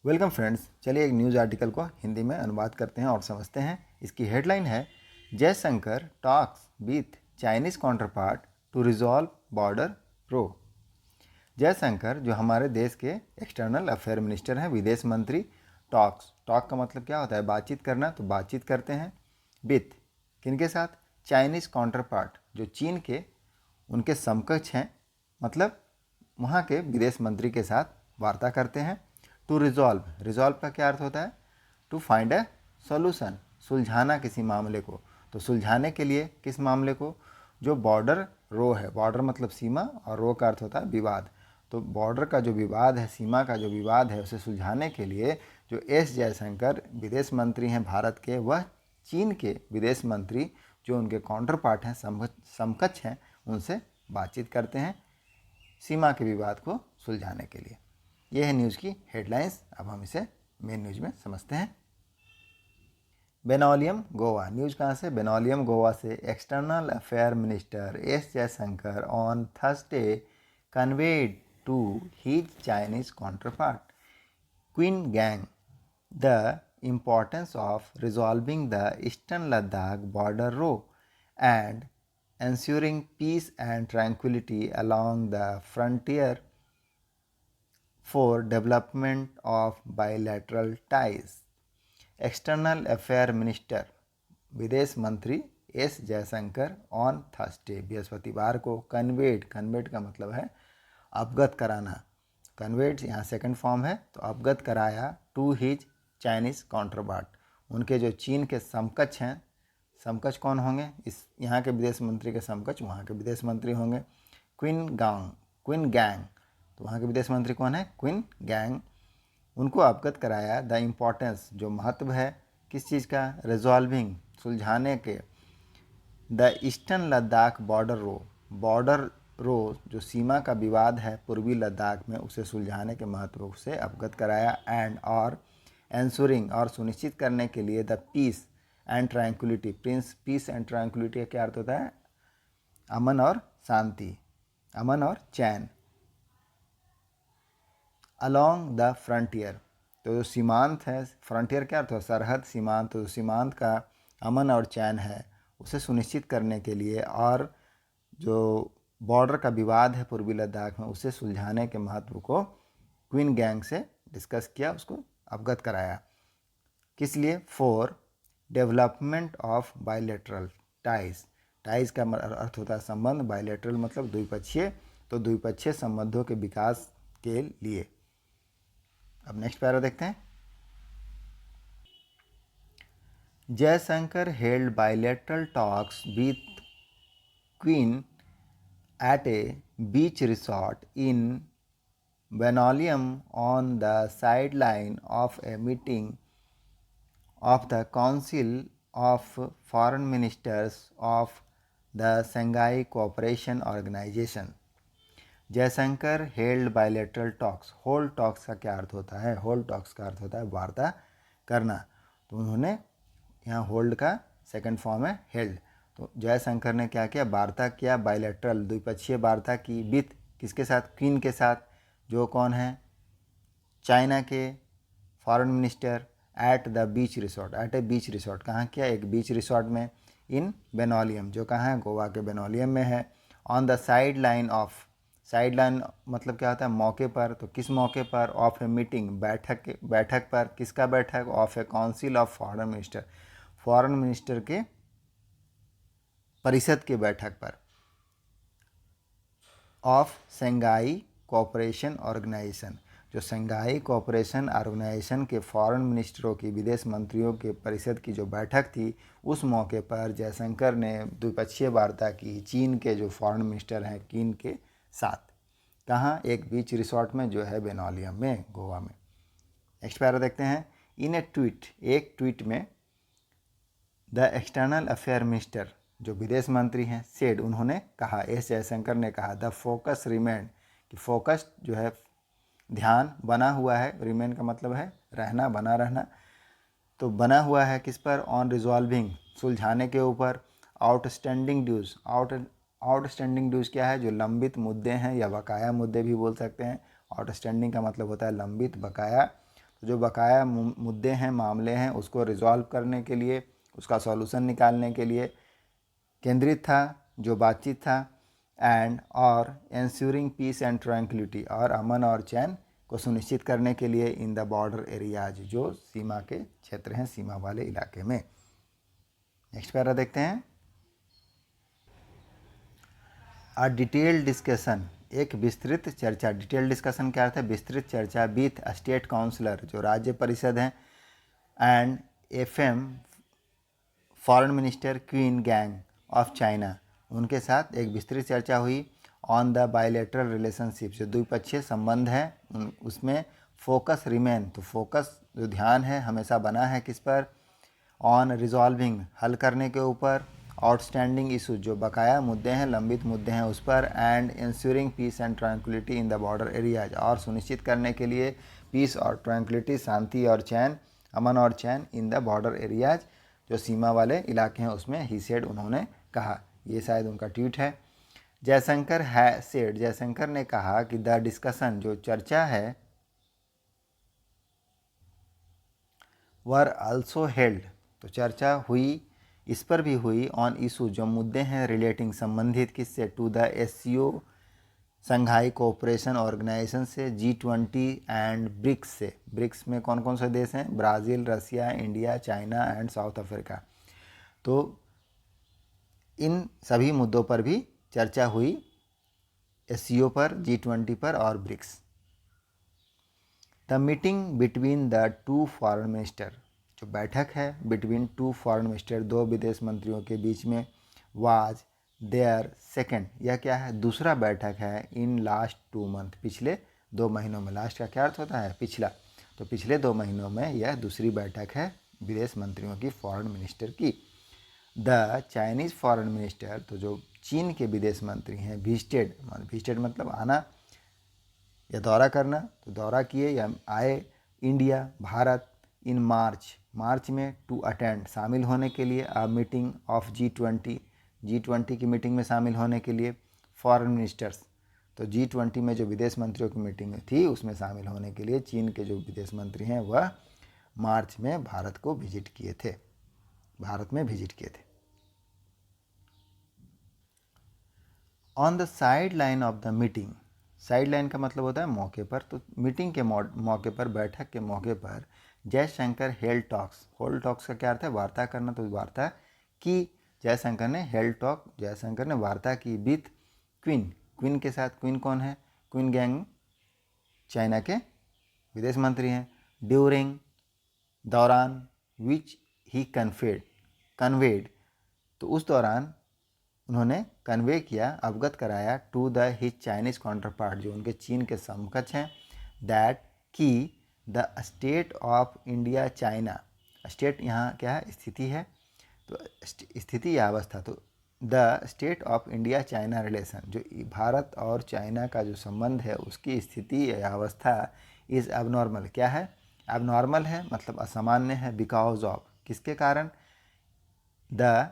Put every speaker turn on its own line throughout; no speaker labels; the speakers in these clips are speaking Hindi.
वेलकम फ्रेंड्स, चलिए एक न्यूज़ आर्टिकल को हिंदी में अनुवाद करते हैं और समझते हैं। इसकी हेडलाइन है Jaishankar talks with Chinese counterpart to resolve border row. Jaishankar जो हमारे देश के एक्सटर्नल अफेयर मिनिस्टर हैं, विदेश मंत्री, टॉक का मतलब क्या होता है? बातचीत करना। तो बातचीत करते हैं विथ किनके साथ? चाइनीज़ काउंटरपार्ट, जो चीन के उनके समकक्ष हैं, मतलब वहाँ के विदेश मंत्री के साथ वार्ता करते हैं। टू रिजॉल्व का क्या अर्थ होता है? टू फाइंड ए सोल्यूशन, सुलझाना किसी मामले को। तो सुलझाने के लिए किस मामले को? जो बॉर्डर रो है, बॉर्डर मतलब सीमा और रो का अर्थ होता है विवाद। तो बॉर्डर का जो विवाद है, सीमा का जो विवाद है, उसे सुलझाने के लिए जो एस जयशंकर विदेश मंत्री हैं भारत के, वह चीन के विदेश मंत्री जो उनके काउंटर पार्ट हैं, समकक्ष हैं, उनसे बातचीत करते हैं सीमा के विवाद को सुलझाने के लिए। यह है न्यूज़ की हेडलाइंस। अब हम इसे मेन न्यूज़ में समझते हैं। बेनोलियम गोवा। न्यूज़ कहाँ से? बेनोलियम गोवा से। External affair minister S Jaishankar on Thursday conveyed to his Chinese counterpart Qin Gang the importance of resolving the eastern Ladakh border row and ensuring peace and tranquility along the frontier for development of bilateral ties. External affair minister विदेश मंत्री एस जयशंकर ऑन थर्सडे बृहस्पतिवार को कन्वेड का मतलब है अवगत कराना। कन्वेड यहाँ सेकंड फॉर्म है, तो अवगत कराया टू हिज चाइनीज़ काउंटरपार्ट, उनके जो चीन के समकक्ष हैं। समकक्ष कौन होंगे? इस यहाँ के विदेश मंत्री के समकक्ष वहाँ के विदेश मंत्री होंगे। क्वीन गैंग, तो वहाँ के विदेश मंत्री कौन है? Queen gang. उनको अवगत कराया द इम्पोर्टेंस, जो महत्व है किस चीज़ का? रिजॉल्विंग, सुलझाने के, द ईस्टर्न लद्दाख बॉर्डर रो जो सीमा का विवाद है पूर्वी लद्दाख में, उसे सुलझाने के महत्व से अवगत कराया। एंड और एंश्योरिंग, और सुनिश्चित करने के लिए, the peace and tranquillity. Peace and tranquillity का क्या अर्थ होता है? अमन और शांति, अमन और चैन। अलोंग द फ्रंटियर, तो जो सीमांत है, फ्रंटियर क्या अर्थ है? सरहद, सीमांत। तो सीमांत का अमन और चैन है, उसे सुनिश्चित करने के लिए, और जो बॉर्डर का विवाद है पूर्वी लद्दाख में, उसे सुलझाने के महत्व को क्वीन गैंग से डिस्कस किया, उसको अवगत कराया। किस लिए? For development of bilateral ties. Ties का अर्थ होता है संबंध, बायलैटरल मतलब द्विपक्षीय, तो द्विपक्षीय संबंधों के विकास के लिए। अब नेक्स्ट पैरा देखते हैं। Jaishankar held bilateral talks with queen at a beach resort in Benolium on the sideline of a meeting of the Council of Foreign Ministers of the Shanghai Cooperation Organization. Jaishankar held bilateral talks. Hold talks का क्या अर्थ होता है? होल्ड टॉक्स का अर्थ होता है वार्ता करना। तो उन्होंने यहाँ होल्ड का सेकंड फॉर्म है हेल्ड। तो जयशंकर ने क्या किया? वार्ता किया, बायलैटरल द्विपक्षीय वार्ता की, विथ किसके साथ? क्वीन के साथ, जो कौन है? चाइना के foreign minister. At the beach resort, at a beach resort, कहाँ किया? एक बीच रिसोर्ट में। इन बेनोलियम, जो कहाँ है? गोवा के बेनोलियम में है। On the side line of, side line मतलब क्या होता है? मौके पर। तो किस मौके पर? ऑफ ए मीटिंग, बैठक पर। किसका बैठक? Of A council of foreign minister, foreign minister के परिषद के बैठक पर। ऑफ शंघाई कोऑपरेशन ऑर्गेनाइजेशन, जो शंघाई कोऑपरेशन ऑर्गेनाइजेशन के फॉरेन मिनिस्टरों की, विदेश मंत्रियों के परिषद की जो बैठक थी, उस मौके पर जयशंकर ने द्विपक्षीय वार्ता की चीन के जो फॉरेन मिनिस्टर हैं चीन के साथ। कहाँ? एक बीच रिसोर्ट में, जो है बेनोलियम में, गोवा में। नेक्स्ट पैरा देखते हैं। इन ए ट्वीट, एक ट्वीट में, द एक्सटर्नल अफेयर मिनिस्टर जो विदेश मंत्री हैं सेड, उन्होंने कहा, एस जयशंकर ने कहा, द फोकस रिमेन, कि फोकस जो है ध्यान बना हुआ है, रिमेन का मतलब है रहना, बना रहना, तो बना हुआ है किस पर? ऑन रिजॉल्विंग, सुलझाने के ऊपर, आउटस्टैंडिंग ड्यूज। आउटस्टैंडिंग ड्यूज क्या है? जो लंबित मुद्दे हैं, या बकाया मुद्दे भी बोल सकते हैं। आउटस्टैंडिंग का मतलब होता है लंबित, बकाया। तो जो बकाया मुद्दे हैं, मामले हैं, उसको रिजॉल्व करने के लिए, उसका सॉल्यूशन निकालने के लिए केंद्रित था जो बातचीत था। एंड और एंश्योरिंग पीस एंड ट्रैंक्विलिटी, और अमन और चैन को सुनिश्चित करने के लिए इन द बॉर्डर एरियाज, जो सीमा के क्षेत्र हैं, सीमा वाले इलाके में। नेक्स्ट पैरा देखते हैं। अ डिटेल्ड डिस्कशन, एक विस्तृत चर्चा। डिटेल डिस्कशन क्या अर्थ है? विस्तृत चर्चा विथ स्टेट काउंसलर, जो राज्य परिषद हैं, and FM foreign minister queen gang of China, उनके साथ एक विस्तृत चर्चा हुई। ऑन द बायलैटरल रिलेशनशिप, जो द्विपक्षीय संबंध है उसमें फोकस रिमेन, तो फोकस जो ध्यान है हमेशा बना है किस पर? ऑन रिजॉल्विंग, हल करने के ऊपर। आउटस्टैंडिंग इशूज, जो बकाया मुद्दे हैं, लंबित मुद्दे हैं उस पर। And ensuring peace and tranquillity in the border areas, और सुनिश्चित करने के लिए पीस और ट्रैंक्विलिटी, शांति और चैन, अमन और चैन इन द बॉर्डर एरियाज, जो सीमा वाले इलाके हैं उसमें। ही सेड, उन्होंने कहा, ये शायद उनका ट्वीट है। जयशंकर है सेड, जयशंकर ने कहा कि द डिस्कशन, जो चर्चा है, वर आल्सो हेल्ड, तो चर्चा हुई, इस पर भी हुई, ऑन इशू, जो मुद्दे हैं, रिलेटिंग, संबंधित किससे? To the SCO Shanghai Cooperation Organisation से, G20 एंड ब्रिक्स से। ब्रिक्स में कौन कौन से देश हैं? Brazil, Russia, India, China and South Africa. तो इन सभी मुद्दों पर भी चर्चा हुई, SCO पर, G20 पर और BRICS. The meeting between the two foreign minister, जो बैठक है बिटवीन टू फॉरेन मिनिस्टर, दो विदेश मंत्रियों के बीच में, वाज देयर सेकेंड, यह क्या है? दूसरा बैठक है, इन लास्ट 2 मंथ, पिछले 2 महीनों में। लास्ट का क्या अर्थ होता है? पिछला। तो पिछले 2 महीनों में यह दूसरी बैठक है विदेश मंत्रियों की, फॉरेन मिनिस्टर की। द चाइनीज़ फॉरेन मिनिस्टर, तो जो चीन के विदेश मंत्री हैं, विजिटेड मतलब आना या दौरा करना, तो दौरा किए या आए इंडिया, भारत, इन मार्च में, टू अटेंड, शामिल होने के लिए, अ मीटिंग ऑफ G20 की मीटिंग में शामिल होने के लिए। फॉरेन मिनिस्टर्स, तो G20 में जो विदेश मंत्रियों की मीटिंग थी उसमें शामिल होने के लिए चीन के जो विदेश मंत्री हैं वह मार्च में भारत में विजिट किए थे। On the side line of the meeting, side line का मतलब होता है मौके पर, तो मीटिंग के मौके पर, बैठक के मौके पर, Jaishankar held talks, hold talks का क्या अर्थ है? वार्ता करना, तो वार्ता की जयशंकर ने, हेल्ड टॉक, जयशंकर ने वार्ता की विथ क्वीन के साथ। क्वीन कौन है? क्वीन गैंग चाइना के विदेश मंत्री हैं। ड्यूरिंग, दौरान, विच ही कन्वेड, तो उस दौरान उन्होंने कन्वे किया, अवगत कराया, to the his Chinese counterpart, जो उनके चीन के समकक्ष हैं, दैट कि the state of India China, state यहाँ क्या है? स्थिति है, तो स्थिति या अवस्था, तो the state of India China relation, जो भारत और चाइना का जो संबंध है उसकी स्थिति या अवस्था, इज़ एबनॉर्मल, क्या है? एबनॉर्मल है, मतलब असामान्य है, बिकॉज ऑफ, किसके कारण? The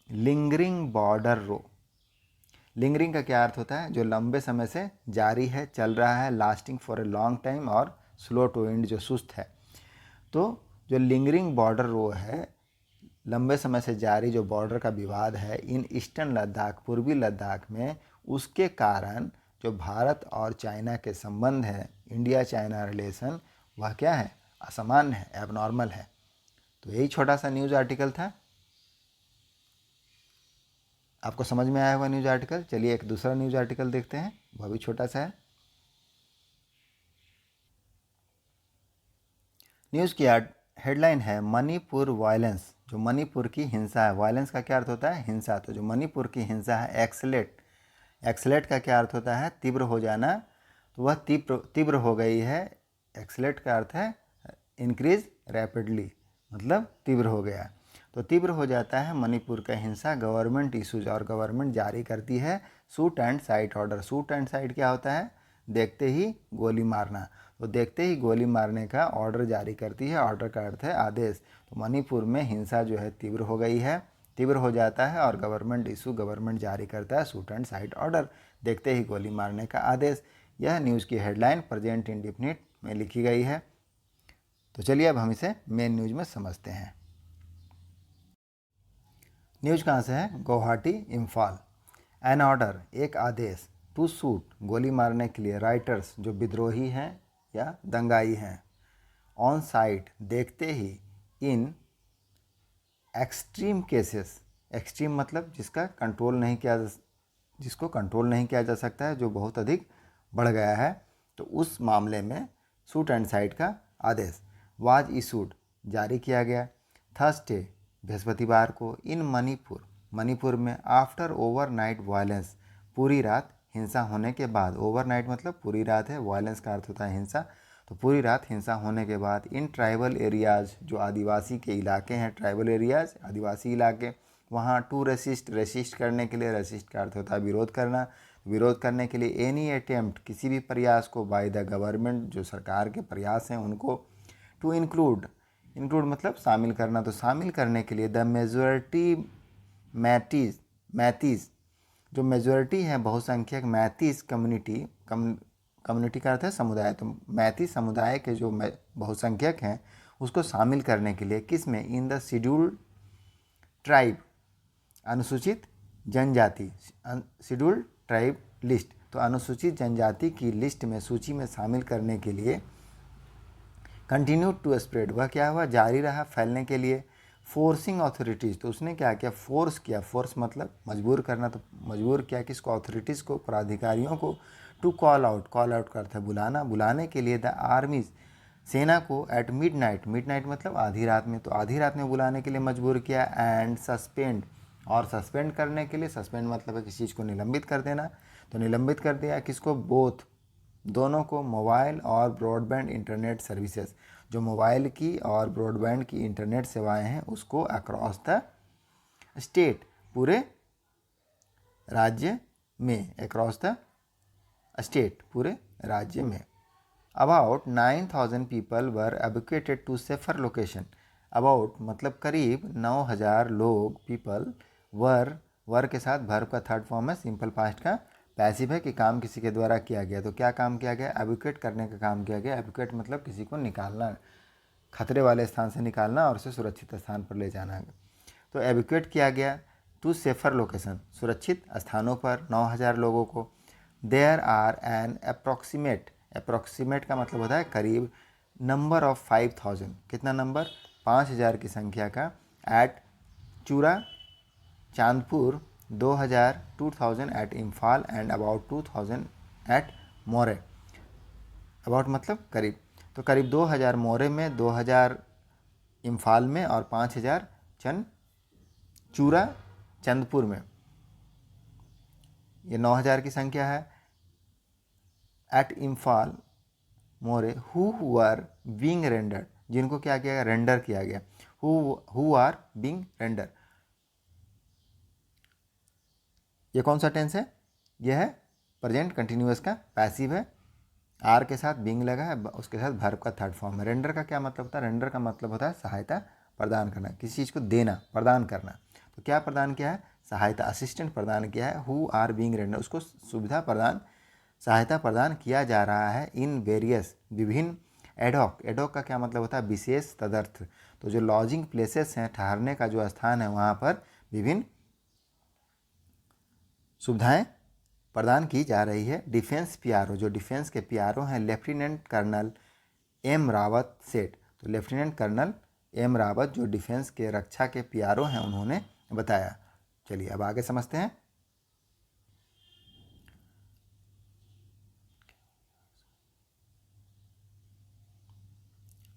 lingering border row, lingering का क्या अर्थ होता है? जो लंबे समय से जारी है, चल रहा है, lasting for a long time, और स्लो टू एंड, जो सुस्त है। तो जो लिंगरिंग बॉर्डर रो है, लंबे समय से जारी जो बॉर्डर का विवाद है इन ईस्टर्न लद्दाख, पूर्वी लद्दाख में, उसके कारण जो भारत और चाइना के संबंध है, इंडिया चाइना रिलेशन, वह क्या है? असामान्य है, एबनॉर्मल है। तो यही छोटा सा न्यूज़ आर्टिकल था, आपको समझ में आया होगा न्यूज़ आर्टिकल। चलिए एक दूसरा न्यूज़ आर्टिकल देखते हैं, वह भी छोटा सा है। न्यूज़ की हेडलाइन है मणिपुर वायलेंस, जो मणिपुर की हिंसा है। वायलेंस का क्या अर्थ होता है? हिंसा। तो जो मणिपुर की हिंसा है, एक्सलेट का क्या अर्थ होता है? तीव्र हो जाना, तो वह तीव्र हो गई है। एक्सलेट का अर्थ है इंक्रीज रैपिडली, मतलब तीव्र हो गया, तो तीव्र हो जाता है मणिपुर का हिंसा। गवर्नमेंट इशूज, और गवर्नमेंट जारी करती है shoot and site order. Shoot and site क्या होता है? देखते ही गोली मारना, तो देखते ही गोली मारने का ऑर्डर जारी करती है। ऑर्डर का अर्थ है आदेश। तो मणिपुर में हिंसा जो है तीव्र हो गई है, तीव्र हो जाता है, और गवर्नमेंट जारी करता है शूट एंड साइट ऑर्डर, देखते ही गोली मारने का आदेश। यह न्यूज़ की हेडलाइन प्रेजेंट इंडेफिनिट में लिखी गई है। तो चलिए अब हम इसे मेन न्यूज़ में समझते हैं। न्यूज़ कहाँ से है? गुवाहाटी इम्फाल। एन ऑर्डर, एक आदेश, टू शूट, गोली मारने के लिए, राइटर्स, जो विद्रोही हैं या दंगाई हैं, ऑन साइट, देखते ही, इन एक्सट्रीम केसेस, एक्सट्रीम मतलब जिसको कंट्रोल नहीं किया जा सकता है, जो बहुत अधिक बढ़ गया है, तो उस मामले में शूट एंड साइट का आदेश वाज इशूड, जारी किया गया, थर्सडे, बृहस्पतिवार को, इन मणिपुर में, आफ्टर ओवरनाइट वायलेंस, पूरी रात हिंसा होने के बाद, ओवरनाइट मतलब पूरी रात है, वायलेंस का अर्थ होता है हिंसा, तो पूरी रात हिंसा होने के बाद, इन ट्राइबल एरियाज़, जो आदिवासी के इलाके हैं, ट्राइबल एरियाज़ आदिवासी इलाके, वहाँ टू रेसिस्ट करने के लिए, रेसिस्ट का अर्थ होता है विरोध करना, विरोध करने के लिए, एनी अटेम्प्ट, किसी भी प्रयास को, बाय द गवर्नमेंट, जो सरकार के प्रयास हैं उनको, टू इंक्लूड मतलब शामिल करना, तो शामिल करने के लिए, द मेजॉरिटी मैतीज़, जो मेजॉरिटी है बहुसंख्यक, मैतीज़ कम्युनिटी का अर्थ है समुदाय, तो मैती समुदाय के जो बहुसंख्यक हैं उसको शामिल करने के लिए, किस में? इन द शेड्यूल्ड ट्राइब, अनुसूचित जनजाति, शेड्यूल्ड ट्राइब लिस्ट, तो अनुसूचित जनजाति की लिस्ट में, सूची में शामिल करने के लिए, कंटिन्यू टू स्प्रेड, वह क्या हुआ? जारी रहा फैलने के लिए, फोर्सिंग अथॉरिटीज़, तो उसने क्या किया? फोर्स किया, फोर्स मतलब मजबूर करना, तो मजबूर किया किसको? अथॉरिटीज़ को, प्राधिकारियों को, टू कॉल आउट का अर्थ है बुलाना, बुलाने के लिए, द आर्मीज, सेना को, एट मिडनाइट मतलब आधी रात में, तो आधी रात में बुलाने के लिए मजबूर किया, एंड सस्पेंड, और सस्पेंड करने के लिए, सस्पेंड मतलब है किसी चीज़ को निलंबित कर देना, तो निलंबित कर दिया किसको? बोथ, दोनों को, मोबाइल और ब्रॉडबैंड इंटरनेट सर्विसेज, जो मोबाइल की और ब्रॉडबैंड की इंटरनेट सेवाएं हैं उसको, अक्रॉस द स्टेट, पूरे राज्य में, अक्रॉस द स्टेट, पूरे राज्य में। About 9,000 people were evacuated to safer location, about मतलब करीब 9,000 लोग, पीपल, वर के साथ वर्ब का थर्ड फॉर्म है, सिंपल पास्ट का पैसिव है कि काम किसी के द्वारा किया गया, तो क्या काम किया गया? एवैक्यूएट करने का काम किया गया। एवैक्यूएट मतलब किसी को निकालना, खतरे वाले स्थान से निकालना और उसे सुरक्षित स्थान पर ले जाना, तो एवैक्यूएट किया गया, टू सेफर लोकेशन, सुरक्षित स्थानों पर 9,000 लोगों को। देयर आर एन अप्रॉक्सीमेट का मतलब होता है करीब, नंबर ऑफ 5,000, कितना नंबर? 5,000 की संख्या का, at Churachandpur, 2,000 at Imphal, and about 2,000 at Moreh, about मतलब करीब, तो करीब 2,000 मोरे में, 2,000 इम्फाल में, और 5,000 चूरा चंदपुर में, ये 9,000 की संख्या है। At Imphal, Moreh, who are being rendered, जिनको क्या किया गया? रेंडर किया गया, हु आर बीइंग रेंडर, ये कौन सा टेंस है? यह है प्रेजेंट कंटिन्यूअस का पैसिव है, आर के साथ बीइंग लगा है, उसके साथ वर्ब का थर्ड फॉर्म है। रेंडर का क्या मतलब होता है? रेंडर का मतलब होता है सहायता प्रदान करना, किसी चीज़ को देना, प्रदान करना, तो क्या प्रदान किया है? सहायता, असिस्टेंट प्रदान किया है, हु आर बीइंग रेंडर, उसको सुविधा प्रदान, सहायता प्रदान किया जा रहा है, इन वेरियस, विभिन्न, एडॉक का क्या मतलब होता है? विशेष तदर्थ, तो जो लॉजिंग प्लेसेस हैं, ठहरने का जो स्थान है, वहाँ पर विभिन्न सुविधाएं प्रदान की जा रही है। डिफेंस पीआरओ, जो डिफेंस के पीआरओ हैं, लेफ्टिनेंट कर्नल एम रावत सेठ, तो लेफ्टिनेंट कर्नल एम रावत जो डिफेंस के रक्षा के पीआरओ हैं, उन्होंने बताया। चलिए अब आगे समझते हैं।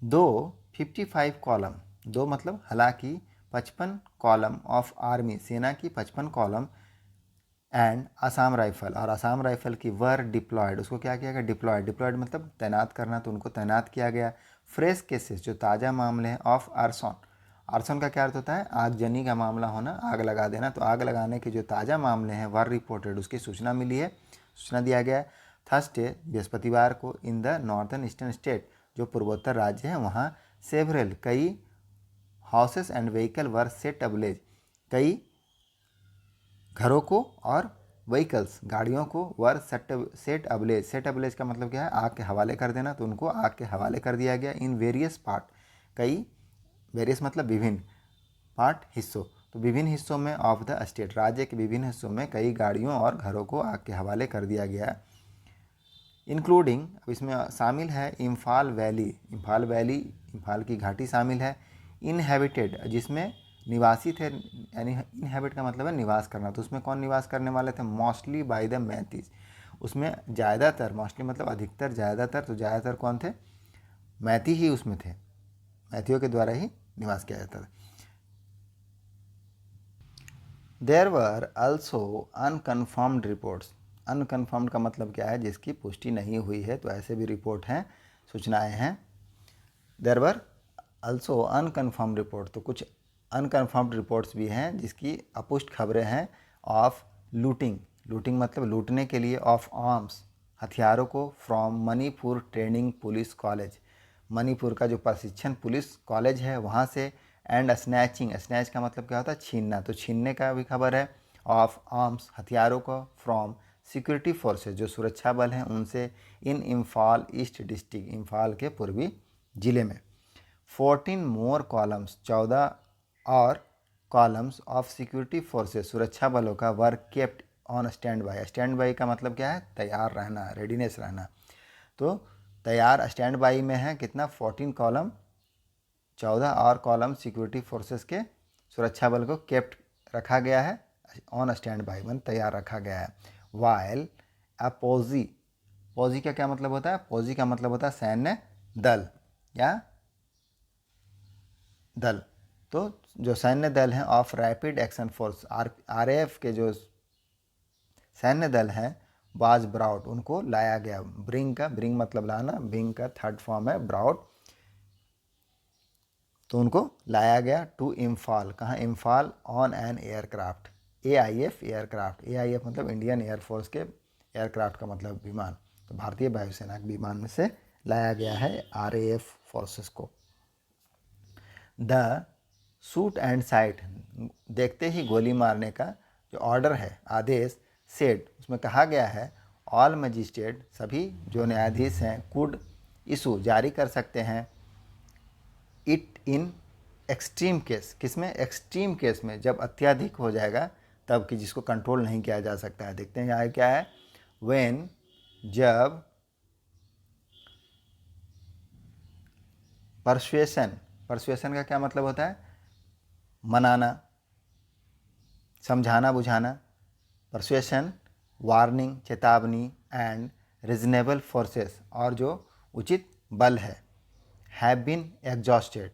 दो 55 कॉलम, दो मतलब हालांकि 55 कॉलम ऑफ आर्मी, सेना की 55 कॉलम, एंड असम राइफल, और असम राइफल की वर डिप्लॉयड, उसको क्या किया गया? डिप्लॉयड मतलब तैनात करना, तो उनको तैनात किया गया। फ्रेश केसेस, जो ताज़ा मामले हैं, ऑफ आर्सन का क्या अर्थ होता है? आगजनी का मामला होना, आग लगा देना, तो आग लगाने के जो ताज़ा मामले हैं, वर रिपोर्टेड, उसकी सूचना मिली है, सूचना दिया गया। थर्सडे, बृहस्पतिवार को, in the northern eastern state, जो पूर्वोत्तर राज्य हैं वहाँ, सेवरल, कई, houses and vehicle were set ablaze, कई घरों को और व्हीकल्स गाड़ियों को वर सेट अबलेज का मतलब क्या है, आग के हवाले कर देना, तो उनको आग के हवाले कर दिया गया। इन वेरियस पार्ट, कई, वेरियस मतलब विभिन्न, पार्ट हिस्सों, तो विभिन्न हिस्सों में ऑफ द स्टेट, राज्य के विभिन्न हिस्सों में कई गाड़ियों और घरों को आग के हवाले कर दिया गया। इंक्लूडिंग, अब इसमें शामिल है इम्फाल वैली, इम्फाल की घाटी शामिल है। इनहेबिटेड, जिसमें निवासी थे, यानी इनहेबिट का मतलब है निवास करना, तो उसमें कौन निवास करने वाले थे, मोस्टली बाय द मैतीज, उसमें ज़्यादातर, मोस्टली मतलब अधिकतर, ज़्यादातर, तो ज़्यादातर कौन थे, मैती ही उसमें थे, मैथियों के द्वारा ही निवास किया जाता था। There were also unconfirmed reports, unconfirmed का मतलब क्या है, जिसकी पुष्टि नहीं हुई है, तो ऐसे भी रिपोर्ट हैं, सूचनाएं हैं। There were also unconfirmed report, तो कुछ अनकन्फर्म्ड रिपोर्ट्स भी हैं जिसकी अपुष्ट खबरें हैं। ऑफ लूटिंग, लूटिंग मतलब लूटने के लिए, ऑफ आर्म्स, हथियारों को, from Manipur training police college, Manipur का जो प्रशिक्षण पुलिस कॉलेज है वहाँ से। एंड स्नैचिंग, स्नैच का मतलब क्या होता है, छीनना, तो छीनने का भी खबर है। ऑफ आर्म्स, हथियारों को, फ्रॉम सिक्योरिटी फोर्सेज, जो सुरक्षा बल हैं उनसे। इन इम्फाल ईस्ट डिस्ट्रिक्ट, इम्फाल के पूर्वी जिले में। 14 मोर कॉलम्स, 14 और कॉलम्स ऑफ सिक्योरिटी फोर्सेस, सुरक्षा बलों का, work kept on stand by, stand by का मतलब क्या है, तैयार रहना, रेडीनेस रहना, तो तैयार स्टैंड बाई में है कितना, 14 कॉलम, 14 और कॉलम सिक्योरिटी फोर्सेस के सुरक्षा बल को केप्ट रखा गया है, ऑन स्टैंड बाई मन तैयार रखा गया है। वाइल अपोजी, पोजी का क्या मतलब होता है, पोजी का मतलब होता है सैन्य दल या दल, तो जो सैन्य दल हैं of rapid action force, RAF के जो सैन्य दल हैं, वाज ब्राउट, उनको लाया गया। ब्रिंग का, ब्रिंग मतलब लाना, ब्रिंग का थर्ड फॉर्म है ब्राउट, तो उनको लाया गया टू इम्फाल, कहाँ, Imphal, on an aircraft, AIF aircraft, AIF मतलब इंडियन एयरफोर्स के एयरक्राफ्ट का मतलब विमान, तो भारतीय वायुसेना के विमान में से लाया गया है आरएएफ फोर्सेस को। द शूट एंड साइट, देखते ही गोली मारने का जो ऑर्डर है, आदेश, सेड, उसमें कहा गया है, ऑल मजिस्ट्रेट, सभी जो न्यायाधीश हैं, कुड इशू, जारी कर सकते हैं, इट इन एक्सट्रीम केस, किसमें, एक्सट्रीम केस में, जब अत्यधिक हो जाएगा तब, कि जिसको कंट्रोल नहीं किया जा सकता है। देखते हैं यहाँ क्या है, व्हेन, जब, परसुएशन, परसुएशन का क्या मतलब होता है, मनाना, समझाना बुझाना, परसुएशन, वार्निंग, चेतावनी, एंड रीजनेबल फोर्सेस, और जो उचित बल है, हैव बीन एग्जॉस्टेड,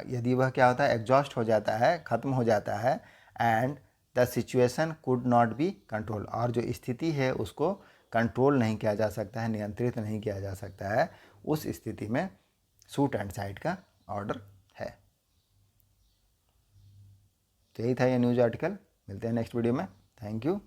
यदि वह क्या होता है, एग्जॉस्ट हो जाता है, ख़त्म हो जाता है, and the situation could not be control, और जो स्थिति है उसको कंट्रोल नहीं किया जा सकता है, नियंत्रित नहीं किया जा सकता है, उस स्थिति में शूट एंड साइट का ऑर्डर है। तो यही था ये न्यूज़ आर्टिकल, मिलते हैं नेक्स्ट वीडियो में, थैंक यू।